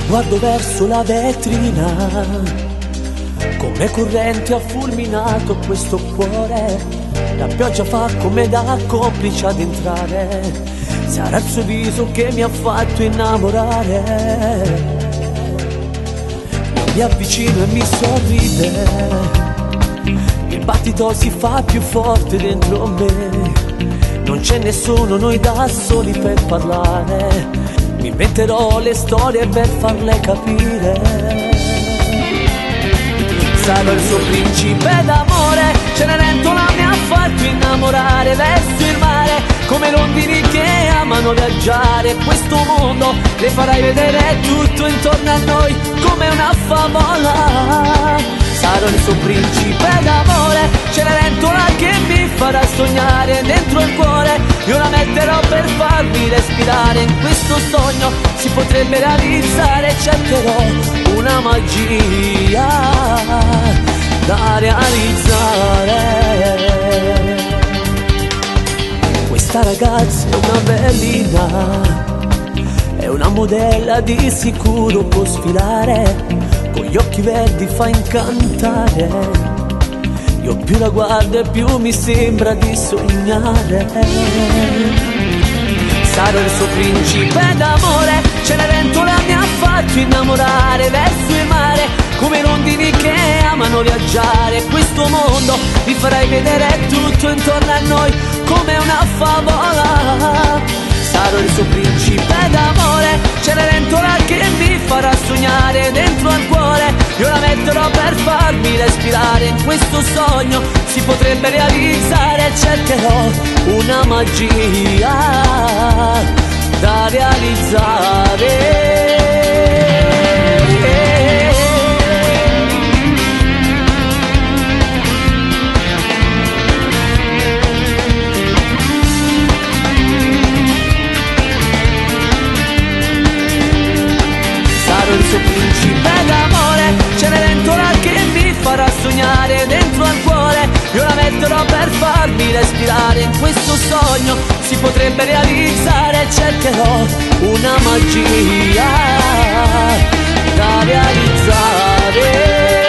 Guardo verso la vetrina, come corrente ha fulminato questo cuore. La pioggia fa come da complice ad entrare. Sarà il suo viso che mi ha fatto innamorare. Mi avvicino e mi sorride, il battito si fa più forte dentro me. Non c'è nessuno, noi da soli per parlare. Mi inventerò le storie per farle capire. Sarò il suo principe d'amore, Cenerentola mi ha fatto innamorare. Verso il mare, come rondini che amano viaggiare. Questo mondo le farai vedere tutto intorno a noi come una favola. Sarò il suo principe d'amore, Cenerentola che mi farà sognare dentro il cuore. Io la metterò per farvi respirare. In questo sogno si potrebbe realizzare. Cercherò una magia da realizzare. Questa ragazza è una bellina, è una modella, di sicuro può sfilare. Con gli occhi verdi fa incantare. Io più la guardo e più mi sembra di sognare. Sarò il suo principe d'amore, Cenerentola mi ha fatto innamorare. Verso il mare, come rondini che amano viaggiare. Questo mondo vi farai vedere tutto intorno a noi come una favola. Sarò il suo principe d'amore, Cenerentola che mi farà sognare dentro al cuore. Io la metterò per farmi respirare. In questo sogno si potrebbe realizzare. Cercherò una magia da realizzare. Il suo principe d'amore, Cenerentola che mi farà sognare dentro al cuore. Io la metterò per farmi respirare. In questo sogno si potrebbe realizzare. Cercherò una magia da realizzare.